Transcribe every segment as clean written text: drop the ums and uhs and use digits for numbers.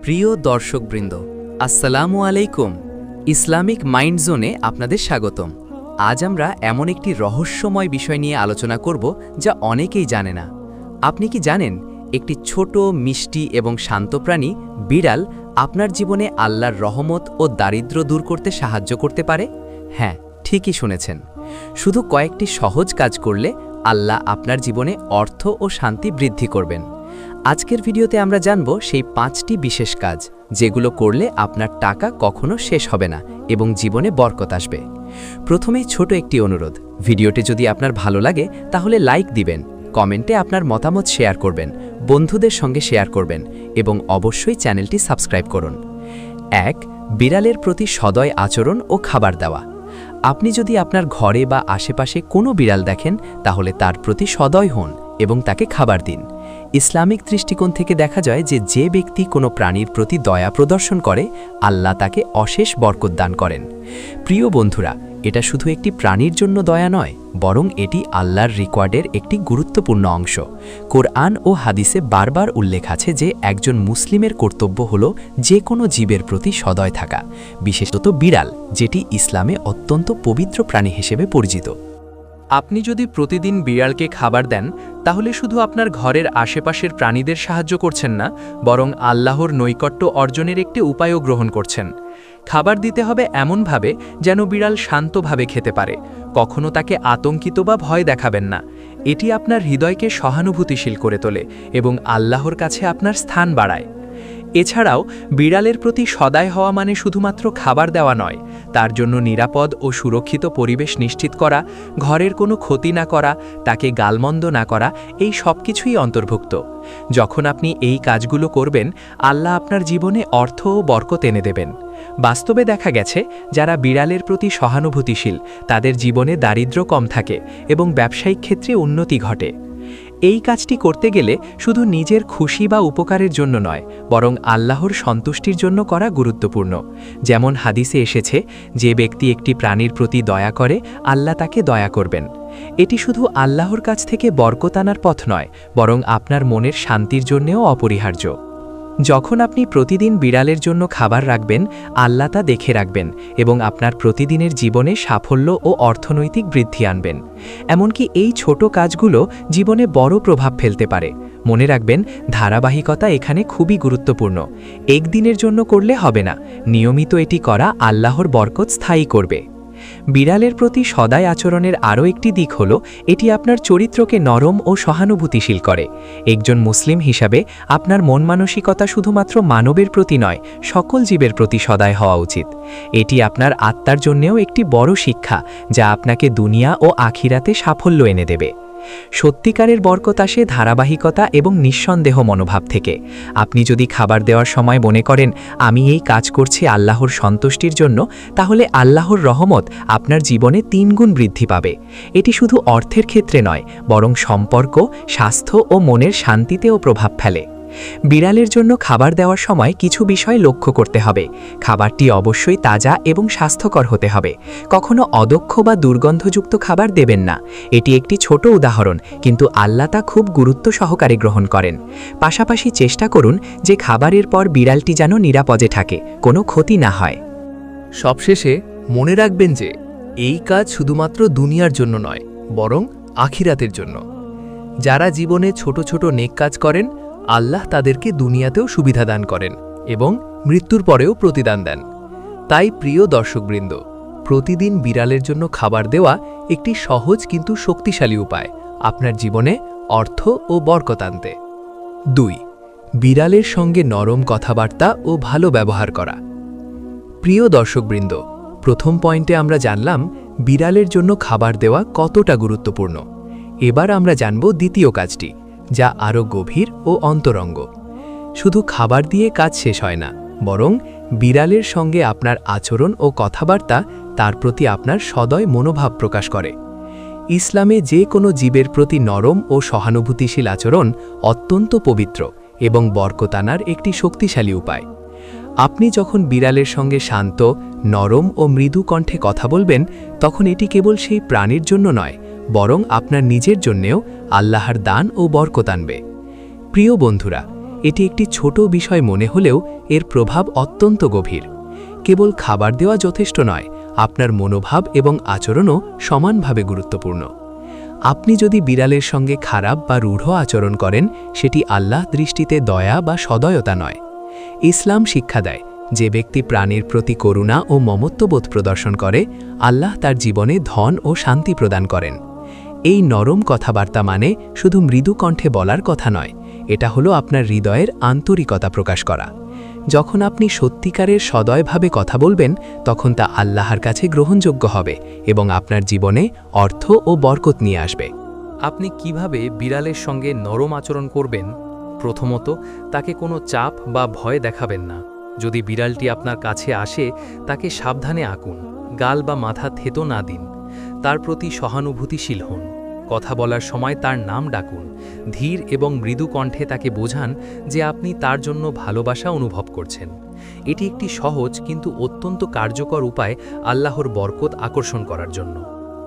প্রিয় দর্শকবৃন্দ, আসসালামু আলাইকুম। ইসলামিক মাইন্ড জোনে আপনাদের স্বাগতম। আজ আমরা এমন একটি রহস্যময় বিষয় নিয়ে আলোচনা করব যা অনেকেই জানে না। আপনি কি জানেন একটি ছোট, মিষ্টি এবং শান্ত প্রাণী বিড়াল আপনার জীবনে আল্লাহর রহমত ও দারিদ্র্য দূর করতে সাহায্য করতে পারে? হ্যাঁ, ঠিকই শুনেছেন। শুধু কয়েকটি সহজ কাজ করলে আল্লাহ আপনার জীবনে অর্থ ও শান্তি বৃদ্ধি করবেন। আজকের ভিডিওতে আমরা জানব সেই 5টি বিশেষ কাজ যেগুলো করলে আপনার টাকা কখনো শেষ হবে না এবং জীবনে বরকত আসবে। প্রথমেই ছোট একটি অনুরোধ, ভিডিওটি যদি আপনার ভালো লাগে তাহলে লাইক দিবেন, কমেন্টে আপনার মতামত শেয়ার করবেন, বন্ধুদের সঙ্গে শেয়ার করবেন এবং অবশ্যই চ্যানেলটি সাবস্ক্রাইব করুন। 1. বিড়ালের প্রতি সদয় আচরণ ও খাবার দেওয়া। আপনি যদি আপনার ঘরে বা আশেপাশে কোনো বিড়াল দেখেন তাহলে তার প্রতি সদয় হন এবং তাকে খাবার দিন। ইসলামিক দৃষ্টিকোণ থেকে দেখা যায় যে ব্যক্তি কোনো প্রাণীর প্রতি দয়া প্রদর্শন করে আল্লাহ তাকে অশেষ বরকত দান করেন। প্রিয় বন্ধুরা, এটা শুধু একটি প্রাণীর জন্য দয়া নয়, বরং এটি আল্লাহর রিকোয়ার্ডের একটি গুরুত্বপূর্ণ অংশ। কোরআন ও হাদিসে বারবার উল্লেখ আছে যে একজন মুসলিমের কর্তব্য হল যে কোনো জীবের প্রতি সদয় থাকা, বিশেষত বিড়াল, যেটি ইসলামে অত্যন্ত পবিত্র প্রাণী হিসেবে পরিচিত। আপনি যদি প্রতিদিন বিড়ালকে খাবার দেন তাহলে শুধু আপনার ঘরের আশেপাশের প্রাণীদের সাহায্য করছেন না, বরং আল্লাহর নৈকট্য অর্জনের একটি উপায়ও গ্রহণ করছেন। খাবার দিতে হবে এমনভাবে যেন বিড়াল শান্তভাবে খেতে পারে, কখনো তাকে আতঙ্কিত বা ভয় দেখাবেন না। এটি আপনার হৃদয়কে সহানুভূতিশীল করে তোলে এবং আল্লাহর কাছে আপনার স্থান বাড়ায়। এছাড়াও বিড়ালের প্রতি সদয় হওয়া মানে শুধুমাত্র খাবার দেওয়া নয়, তার জন্য নিরাপদ ও সুরক্ষিত পরিবেশ নিশ্চিত করা, ঘরের কোনো ক্ষতি না করা, তাকে গালমন্দ না করা, এই সব কিছুই অন্তর্ভুক্ত। যখন আপনি এই কাজগুলো করবেন, আল্লাহ আপনার জীবনে অর্থ ও বরকত এনে দেবেন। বাস্তবে দেখা গেছে যারা বিড়ালের প্রতি সহানুভূতিশীল তাদের জীবনে দারিদ্র্য কম থাকে এবং ব্যবসায়িক ক্ষেত্রে উন্নতি ঘটে। এই কাজটি করতে গেলে শুধু নিজের খুশি বা উপকারের জন্য নয়, বরং আল্লাহর সন্তুষ্টির জন্য করা গুরুত্বপূর্ণ। যেমন হাদিসে এসেছে, যে ব্যক্তি একটি প্রাণীর প্রতি দয়া করে আল্লাহ তাকে দয়া করবেন। এটি শুধু আল্লাহর কাছ থেকে বরকত আনার পথ নয়, বরং আপনার মনের শান্তির জন্যও অপরিহার্য। যখন আপনি প্রতিদিন বিড়ালের জন্য খাবার রাখবেন, আল্লাহ তা দেখে রাখবেন এবং আপনার প্রতিদিনের জীবনে সাফল্য ও অর্থনৈতিক বৃদ্ধি আনবেন। এমনকি এই ছোট কাজগুলো জীবনে বড় প্রভাব ফেলতে পারে। মনে রাখবেন, ধারাবাহিকতা এখানে খুবই গুরুত্বপূর্ণ। একদিনের জন্য করলে হবে না, নিয়মিত এটি করা আল্লাহর বরকত স্থায়ী করবে। বিড়ালের প্রতি সদয় আচরণের আরও একটি দিক হল এটি আপনার চরিত্রকে নরম ও সহানুভূতিশীল করে। একজন মুসলিম হিসাবে আপনার মন মানসিকতা শুধুমাত্র মানবের প্রতি নয়, সকল জীবের প্রতি সদয় হওয়া উচিত। এটি আপনার আত্মার জন্যও একটি বড় শিক্ষা, যা আপনাকে দুনিয়া ও আখিরাতে সাফল্য এনে দেবে। সত্যিকারের বরকত আসে ধারাবাহিকতা এবং নিঃসন্দেহ মনোভাব থেকে। আপনি যদি খাবার দেওয়ার সময় মনে করেন আমি এই কাজ করছি আল্লাহর সন্তুষ্টির জন্য, তাহলে আল্লাহর রহমত আপনার জীবনে 3 গুণ বৃদ্ধি পাবে। এটি শুধু অর্থের ক্ষেত্রে নয়, বরং সম্পর্ক, স্বাস্থ্য ও মনের শান্তিতেও প্রভাব ফেলে। বিড়ালের জন্য খাবার দেওয়ার সময় কিছু বিষয় লক্ষ্য করতে হবে। খাবারটি অবশ্যই তাজা এবং স্বাস্থ্যকর হতে হবে। কখনো অদক্ষ বা দুর্গন্ধযুক্ত খাবার দেবেন না। এটি একটি ছোট উদাহরণ, কিন্তু আল্লাহ তা খুব গুরুত্ব সহকারে গ্রহণ করেন। পাশাপাশি চেষ্টা করুন যে খাবারের পর বিড়ালটি যেন নিরাপদে থাকে, কোনো ক্ষতি না হয়। সবশেষে মনে রাখবেন যে এই কাজ শুধুমাত্র দুনিয়ার জন্য নয়, বরং আখিরাতের জন্য। যারা জীবনে ছোট ছোট নেক কাজ করেন, আল্লাহ তাদেরকে দুনিয়াতেও সুবিধা দান করেন এবং মৃত্যুর পরেও প্রতিদান দেন। তাই প্রিয় দর্শকবৃন্দ, প্রতিদিন বিড়ালের জন্য খাবার দেওয়া একটি সহজ কিন্তু শক্তিশালী উপায় আপনার জীবনে অর্থ ও বরকত আনতে। 2. বিড়ালের সঙ্গে নরম কথাবার্তা ও ভালো ব্যবহার করা। প্রিয় দর্শকবৃন্দ, প্রথম পয়েন্টে আমরা জানলাম বিড়ালের জন্য খাবার দেওয়া কতটা গুরুত্বপূর্ণ। এবার আমরা জানব দ্বিতীয় কাজটি, যা আরও গভীর ও অন্তরঙ্গ। শুধু খাবার দিয়ে কাজ শেষ হয় না, বরং বিড়ালের সঙ্গে আপনার আচরণ ও কথাবার্তা তার প্রতি আপনার সদয় মনোভাব প্রকাশ করে। ইসলামে যে কোনো জীবের প্রতি নরম ও সহানুভূতিশীল আচরণ অত্যন্ত পবিত্র এবং বরকত আনার একটি শক্তিশালী উপায়। আপনি যখন বিড়ালের সঙ্গে শান্ত, নরম ও মৃদু কণ্ঠে কথা বলবেন, তখন এটি কেবল সেই প্রাণীর জন্য নয়, বরং আপনার নিজের জন্যেও আল্লাহর দান ও বরকত আনবে। প্রিয় বন্ধুরা, এটি একটি ছোট বিষয় মনে হলেও এর প্রভাব অত্যন্ত গভীর। কেবল খাবার দেওয়া যথেষ্ট নয়, আপনার মনোভাব এবং আচরণও সমানভাবে গুরুত্বপূর্ণ। আপনি যদি বিড়ালের সঙ্গে খারাপ বা রূঢ় আচরণ করেন, সেটি আল্লাহ দৃষ্টিতে দয়া বা সদয়তা নয়। ইসলাম শিক্ষা দেয়, যে ব্যক্তি প্রাণীর প্রতি করুণা ও মমত্ববোধ প্রদর্শন করে, আল্লাহ তার জীবনে ধন ও শান্তি প্রদান করেন। এই নরম কথাবার্তা মানে শুধু মৃদু কণ্ঠে বলার কথা নয়, এটা হলো আপনার হৃদয়ের আন্তরিকতা প্রকাশ করা। যখন আপনি সত্যিকারের সদয়ভাবে কথা বলবেন, তখন তা আল্লাহর কাছে গ্রহণযোগ্য হবে এবং আপনার জীবনে অর্থ ও বরকত নিয়ে আসবে। আপনি কিভাবে বিড়ালের সঙ্গে নরম আচরণ করবেন? প্রথমত, তাকে কোনো চাপ বা ভয় দেখাবেন না। যদি বিড়ালটি আপনার কাছে আসে, তাকে সাবধানে আঁকুন, গাল বা মাথা থেতো না দিন। তার প্রতি সহানুভূতিশীল হন। কথা বলার সময় তার নাম ডাকুন। ধীর এবং মৃদু কণ্ঠে তাকে বোঝান যে আপনি তার জন্য ভালোবাসা অনুভব করছেন। এটি একটি সহজ কিন্তু অত্যন্ত কার্যকর উপায় আল্লাহর বরকত আকর্ষণ করার জন্য।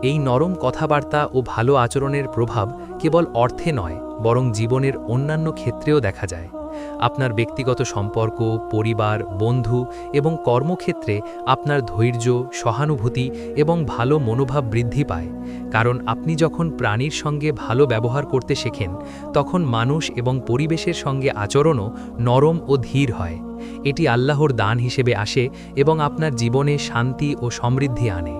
এই নরম কথাবার্তা ও ভালো আচরণের প্রভাব কেবল অর্থে নয়, বরং জীবনের অন্যান্য ক্ষেত্রেও দেখা যায়। আপনার ব্যক্তিগত সম্পর্ক, পরিবার, বন্ধু এবং কর্মক্ষেত্রে আপনার ধৈর্য, সহানুভূতি এবং ভালো মনোভাব বৃদ্ধি পায়। কারণ আপনি যখন প্রাণীর সঙ্গে ভালো ব্যবহার করতে শেখেন, তখন মানুষ এবং পরিবেশের সঙ্গে আচরণও নরম ও ধীর হয়। এটি আল্লাহর দান হিসেবে আসে এবং আপনার জীবনে শান্তি ও সমৃদ্ধি আনে।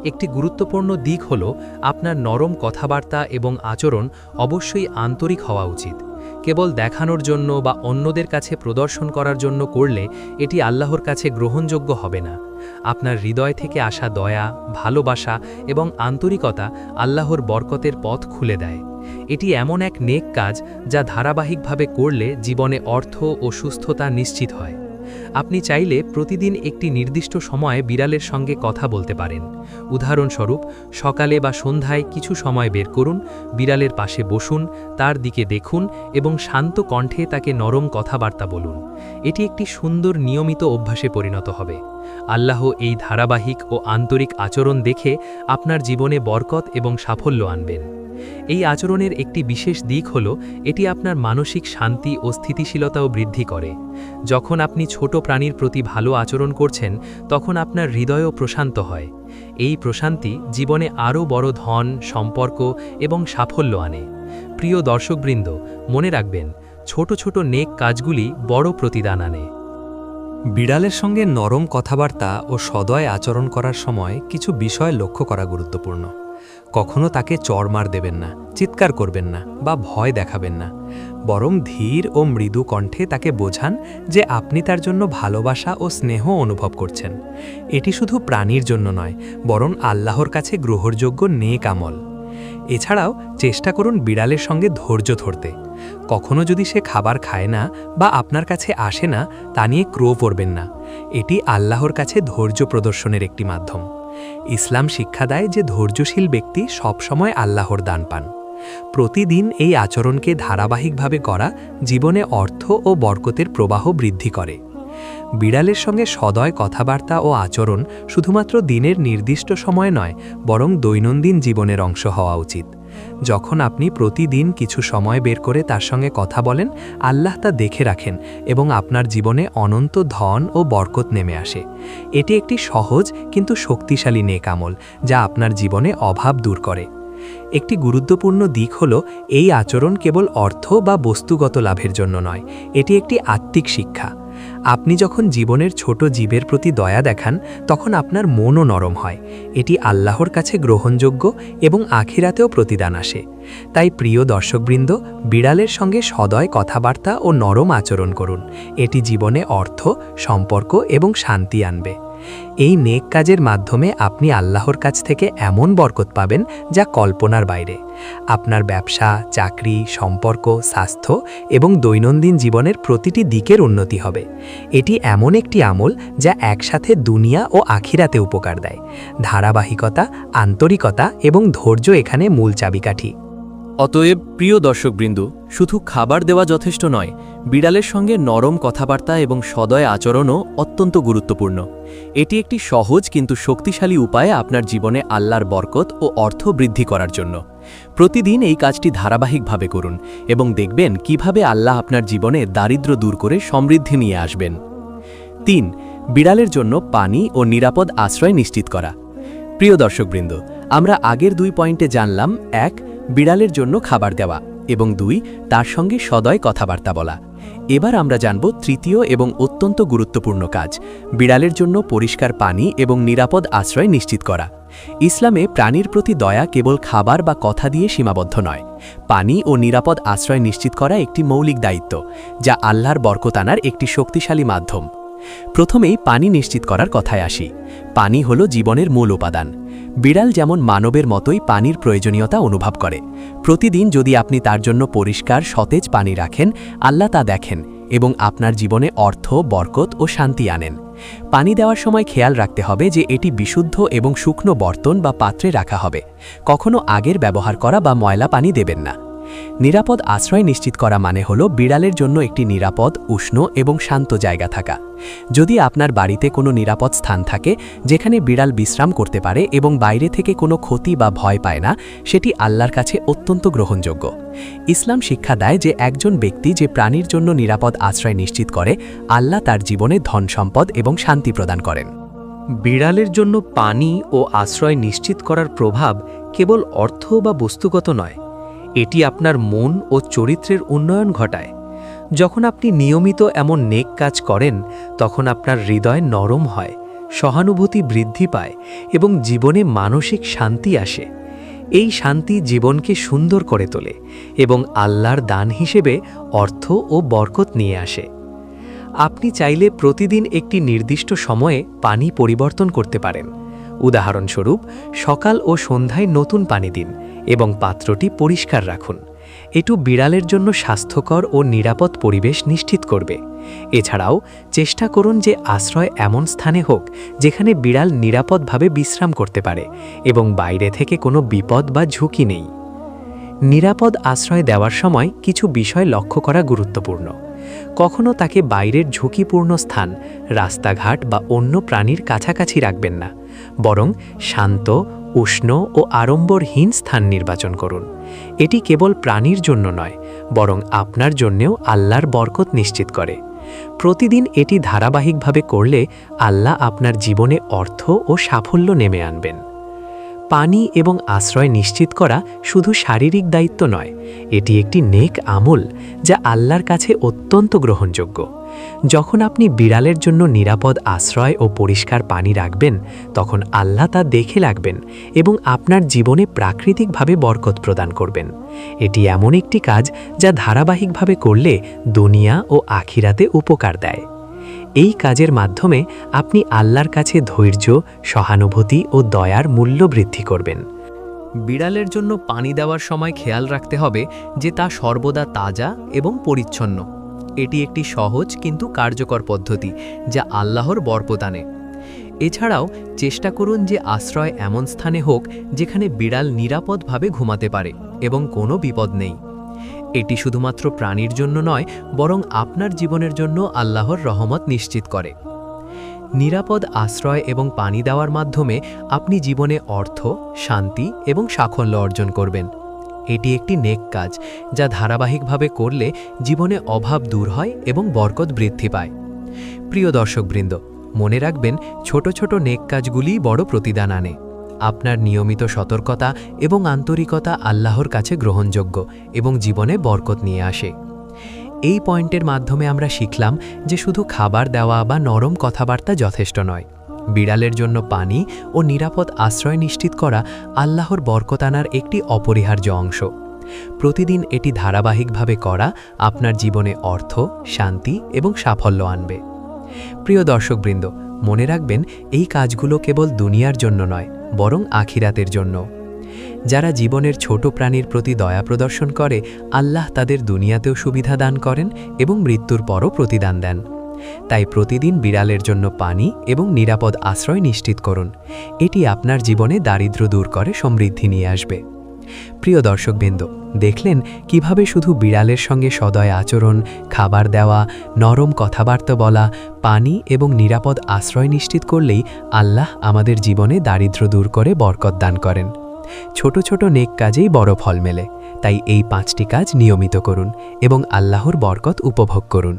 একটি গুরুত্বপূর্ণ দিক হল, আপনার নরম কথাবার্তা এবং আচরণ অবশ্যই আন্তরিক হওয়া উচিত। কেবল দেখানোর জন্য বা অন্যদের কাছে প্রদর্শন করার জন্য করলে এটি আল্লাহর কাছে গ্রহণযোগ্য হবে না। আপনার হৃদয় থেকে আসা দয়া, ভালোবাসা এবং আন্তরিকতা আল্লাহর বরকতের পথ খুলে দেয়। এটি এমন এক নেক কাজ যা ধারাবাহিকভাবে করলে জীবনে অর্থ ও সুস্থতা নিশ্চিত হয়। আপনি চাইলে প্রতিদিন একটি নির্দিষ্ট সময়ে বিড়ালের সঙ্গে কথা বলতে পারেন। উদাহরণস্বরূপ, সকালে বা সন্ধ্যায় কিছু সময় বের করুন, বিড়ালের পাশে বসুন, তার দিকে দেখুন এবং শান্ত কণ্ঠে তাকে নরম কথাবার্তা বলুন। এটি একটি সুন্দর নিয়মিত অভ্যাসে পরিণত হবে। আল্লাহ এই ধারাবাহিক ও আন্তরিক আচরণ দেখে আপনার জীবনে বরকত এবং সাফল্য আনবেন। এই আচরণের একটি বিশেষ দিক হল, এটি আপনার মানসিক শান্তি ও স্থিতিশীলতাও বৃদ্ধি করে। যখন আপনি ছোট প্রাণীর প্রতি ভালো আচরণ করছেন, তখন আপনার হৃদয়ও প্রশান্ত হয়। এই প্রশান্তি জীবনে আরও বড় ধন, সম্পর্ক এবং সাফল্য আনে। প্রিয় দর্শকবৃন্দ, মনে রাখবেন, ছোট ছোট নেক কাজগুলি বড় প্রতিদান আনে। বিড়ালের সঙ্গে নরম কথাবার্তা ও সদয় আচরণ করার সময় কিছু বিষয় লক্ষ্য করা গুরুত্বপূর্ণ। কখনো তাকে চড়মার দেবেন না, চিৎকার করবেন না বা ভয় দেখাবেন না, বরং ধীর ও মৃদু কণ্ঠে তাকে বোঝান যে আপনি তার জন্য ভালোবাসা ও স্নেহ অনুভব করছেন। এটি শুধু প্রাণীর জন্য নয়, বরং আল্লাহর কাছে গ্রহণযোগ্য নেক আমল। এছাড়াও চেষ্টা করুন বিড়ালের সঙ্গে ধৈর্য ধরতে। কখনো যদি সে খাবার খায় না বা আপনার কাছে আসে না, তা নিয়ে ক্রোধ করবেন না। এটি আল্লাহর কাছে ধৈর্য প্রদর্শনের একটি মাধ্যম। ইসলাম শিক্ষা দেয় যে ধৈর্যশীল ব্যক্তি সবসময় আল্লাহর দান পান। প্রতিদিন এই আচরণকে ধারাবাহিকভাবে করা জীবনে অর্থ ও বরকতের প্রবাহ বৃদ্ধি করে। বিড়ালের সঙ্গে সদয় কথাবার্তা ও আচরণ শুধুমাত্র দিনের নির্দিষ্ট সময় নয়, বরং দৈনন্দিন জীবনের অংশ হওয়া উচিত। যখন আপনি প্রতিদিন কিছু সময় বের করে তার সঙ্গে কথা বলেন, আল্লাহ তা দেখে রাখেন এবং আপনার জীবনে অনন্ত ধন ও বরকত নেমে আসে। এটি একটি সহজ কিন্তু শক্তিশালী নেক আমল, যা আপনার জীবনে অভাব দূর করে। একটি গুরুত্বপূর্ণ দিক হল, এই আচরণ কেবল অর্থ বা বস্তুগত লাভের জন্য নয়, এটি একটি আত্মিক শিক্ষা। আপনি যখন জীবনের ছোট জীবের প্রতি দয়া দেখান, তখন আপনার মনও নরম হয়। এটি আল্লাহর কাছে গ্রহণযোগ্য এবং আখিরাতেও প্রতিদান আসে। তাই প্রিয় দর্শকবৃন্দ, বিড়ালের সঙ্গে সদয় কথাবার্তা ও নরম আচরণ করুন। এটি জীবনে অর্থ, সম্পর্ক এবং শান্তি আনবে। এই নেক কাজের মাধ্যমে আপনি আল্লাহর কাছ থেকে এমন বরকত পাবেন যা কল্পনার বাইরে। আপনার ব্যবসা, চাকরি, সম্পর্ক, স্বাস্থ্য এবং দৈনন্দিন জীবনের প্রতিটি দিকের উন্নতি হবে। এটি এমন একটি আমল যা একসাথে দুনিয়া ও আখিরাতে উপকার দেয়। ধারাবাহিকতা, আন্তরিকতা এবং ধৈর্য এখানে মূল চাবিকাঠি। অতএব প্রিয় দর্শকবৃন্দ, শুধু খাবার দেওয়া যথেষ্ট নয়, বিড়ালের সঙ্গে নরম কথাবার্তা এবং সদয় আচরণও অত্যন্ত গুরুত্বপূর্ণ। এটি একটি সহজ কিন্তু শক্তিশালী উপায় আপনার জীবনে আল্লাহর বরকত ও অর্থ বৃদ্ধি করার জন্য। প্রতিদিন এই কাজটি ধারাবাহিকভাবে করুন এবং দেখবেন কিভাবে আল্লাহ আপনার জীবনে দারিদ্র্য দূর করে সমৃদ্ধি নিয়ে আসবেন। ৩. বিড়ালের জন্য পানি ও নিরাপদ আশ্রয় নিশ্চিত করা। প্রিয় দর্শকবৃন্দ, আমরা আগের 2 পয়েন্টে জানলাম 1. বিড়ালের জন্য খাবার দেওয়া এবং 2. তার সঙ্গে সদয় কথাবার্তা বলা। এবার আমরা জানব তৃতীয় এবং অত্যন্ত গুরুত্বপূর্ণ কাজ, বিড়ালের জন্য পরিষ্কার পানি এবং নিরাপদ আশ্রয় নিশ্চিত করা। ইসলামে প্রাণীর প্রতি দয়া কেবল খাবার বা কথা দিয়ে সীমাবদ্ধ নয়। পানি ও নিরাপদ আশ্রয় নিশ্চিত করা একটি মৌলিক দায়িত্ব, যা আল্লাহর বরকত আনার একটি শক্তিশালী মাধ্যম। প্রথমেই পানি নিশ্চিত করার কথায় আসি। পানি হল জীবনের মূল উপাদান। বিড়াল যেমন মানবের মতোই পানির প্রয়োজনীয়তা অনুভব করে। প্রতিদিন যদি আপনি তার জন্য পরিষ্কার সতেজ পানি রাখেন, আল্লাহ তা দেখেন এবং আপনার জীবনে অর্থ, বরকত ও শান্তি আনেন। পানি দেওয়ার সময় খেয়াল রাখতে হবে যে এটি বিশুদ্ধ এবং শুকনো বর্তন বা পাত্রে রাখা হবে। কখনো আগের ব্যবহার করা বা ময়লা পানি দেবেন না। নিরাপদ আশ্রয় নিশ্চিত করা মানে হল বিড়ালের জন্য একটি নিরাপদ, উষ্ণ এবং শান্ত জায়গা থাকা। যদি আপনার বাড়িতে কোনো নিরাপদ স্থান থাকে যেখানে বিড়াল বিশ্রাম করতে পারে এবং বাইরে থেকে কোনো ক্ষতি বা ভয় পায় না, সেটি আল্লাহর কাছে অত্যন্ত গ্রহণযোগ্য। ইসলাম শিক্ষা দেয় যে একজন ব্যক্তি যে প্রাণীর জন্য নিরাপদ আশ্রয় নিশ্চিত করে, আল্লাহ তার জীবনে ধন সম্পদ এবং শান্তি প্রদান করেন। বিড়ালের জন্য পানি ও আশ্রয় নিশ্চিত করার প্রভাব কেবল অর্থ বা বস্তুগত নয়, এটি আপনার মন ও চরিত্রের উন্নয়ন ঘটায়। যখন আপনি নিয়মিত এমন নেক কাজ করেন, তখন আপনার হৃদয় নরম হয়, সহানুভূতি বৃদ্ধি পায় এবং জীবনে মানসিক শান্তি আসে। এই শান্তি জীবনকে সুন্দর করে তোলে এবং আল্লাহর দান হিসেবে অর্থ ও বরকত নিয়ে আসে। আপনি চাইলে প্রতিদিন একটি নির্দিষ্ট সময়ে পানি পরিবর্তন করতে পারেন। উদাহরণস্বরূপ, সকাল ও সন্ধ্যায় নতুন পানি দিন এবং পাত্রটি পরিষ্কার রাখুন। এটু বিড়ালের জন্য স্বাস্থ্যকর ও নিরাপদ পরিবেশ নিশ্চিত করবে। এছাড়াও চেষ্টা করুন যে আশ্রয় এমন স্থানে হোক যেখানে বিড়াল নিরাপদভাবে বিশ্রাম করতে পারে এবং বাইরে থেকে কোনো বিপদ বা ঝুঁকি নেই। নিরাপদ আশ্রয় দেওয়ার সময় কিছু বিষয় লক্ষ্য করা গুরুত্বপূর্ণ। কখনো তাকে বাইরের ঝুঁকিপূর্ণ স্থান, রাস্তাঘাট বা অন্য প্রাণীর কাছাকাছি রাখবেন না, বরং শান্ত, উষ্ণ ও আড়ম্বরহীন স্থান নির্বাচন করুন। এটি কেবল প্রাণীর জন্য নয়, বরং আপনার জন্যেও আল্লাহর বরকত নিশ্চিত করে। প্রতিদিন এটি ধারাবাহিকভাবে করলে আল্লাহ আপনার জীবনে অর্থ ও সাফল্য নেমে আনবেন। পানি এবং আশ্রয় নিশ্চিত করা শুধু শারীরিক দায়িত্ব নয়, এটি একটি নেক আমল যা আল্লাহর কাছে অত্যন্ত গ্রহণযোগ্য। যখন আপনি বিড়ালের জন্য নিরাপদ আশ্রয় ও পরিষ্কার পানি রাখবেন, তখন আল্লাহ তা দেখে রাখবেন এবং আপনার জীবনে প্রাকৃতিকভাবে বরকত প্রদান করবেন। এটি এমন একটি কাজ যা ধারাবাহিকভাবে করলে দুনিয়া ও আখিরাতে উপকার দেয়। এই কাজের মাধ্যমে আপনি আল্লাহর কাছে ধৈর্য, সহানুভূতি ও দয়ার মূল্য বৃদ্ধি করবেন। বিড়ালের জন্য পানি দেওয়ার সময় খেয়াল রাখতে হবে যে তা সর্বদা তাজা এবং পরিচ্ছন্ন। এটি একটি সহজ কিন্তু কার্যকর পদ্ধতি যা আল্লাহর বরকত আনে। এছাড়াও চেষ্টা করুন যে আশ্রয় এমন স্থানে হোক যেখানে বিড়াল নিরাপদভাবে ঘুমাতে পারে এবং কোনো বিপদ নেই। এটি শুধুমাত্র প্রাণীর জন্য নয়, বরং আপনার জীবনের জন্য আল্লাহর রহমত নিশ্চিত করে। নিরাপদ আশ্রয় এবং পানি দেওয়ার মাধ্যমে আপনি জীবনে অর্থ, শান্তি এবং সাফল্য অর্জন করবেন। এটি একটি নেক কাজ যা ধারাবাহিকভাবে করলে জীবনে অভাব দূর হয় এবং বরকত বৃদ্ধি পায়। প্রিয় দর্শকবৃন্দ, মনে রাখবেন, ছোট ছোট নেক কাজগুলিই বড় প্রতিদান আনে। আপনার নিয়মিত সতর্কতা এবং আন্তরিকতা আল্লাহর কাছে গ্রহণযোগ্য এবং জীবনে বরকত নিয়ে আসে। এই পয়েন্টের মাধ্যমে আমরা শিখলাম যে শুধু খাবার দেওয়া বা নরম কথাবার্তা যথেষ্ট নয়। বিড়ালের জন্য পানি ও নিরাপদ আশ্রয় নিশ্চিত করা আল্লাহর বরকত আনার একটি অপরিহার্য অংশ। প্রতিদিন এটি ধারাবাহিকভাবে করা আপনার জীবনে অর্থ, শান্তি এবং সাফল্য আনবে। প্রিয় দর্শকবৃন্দ, মনে রাখবেন, এই কাজগুলো কেবল দুনিয়ার জন্য নয়, বরং আখিরাতের জন্য। যারা জীবনের ছোট প্রাণীর প্রতি দয়া প্রদর্শন করে, আল্লাহ তাদের দুনিয়াতেও সুবিধা দান করেন এবং মৃত্যুর পরও প্রতিদান দেন। তাই প্রতিদিন বিড়ালের জন্য পানি এবং নিরাপদ আশ্রয় নিশ্চিত করুন। এটি আপনার জীবনে দারিদ্র্য দূর করে সমৃদ্ধি নিয়ে আসবে। প্রিয় দর্শকবৃন্দ, দেখলেন কিভাবে শুধু বিড়ালের সঙ্গে সদয় আচরণ, খাবার দেওয়া, নরম কথাবার্তা বলা, পানি এবং নিরাপদ আশ্রয় নিশ্চিত করলেই আল্লাহ আমাদের জীবনে দারিদ্র্য দূর করে বরকত দান করেন। ছোট ছোট নেক কাজেই বড় ফল মেলে, তাই এই 5টি কাজ নিয়মিত করুন এবং আল্লাহর বরকত উপভোগ করুন।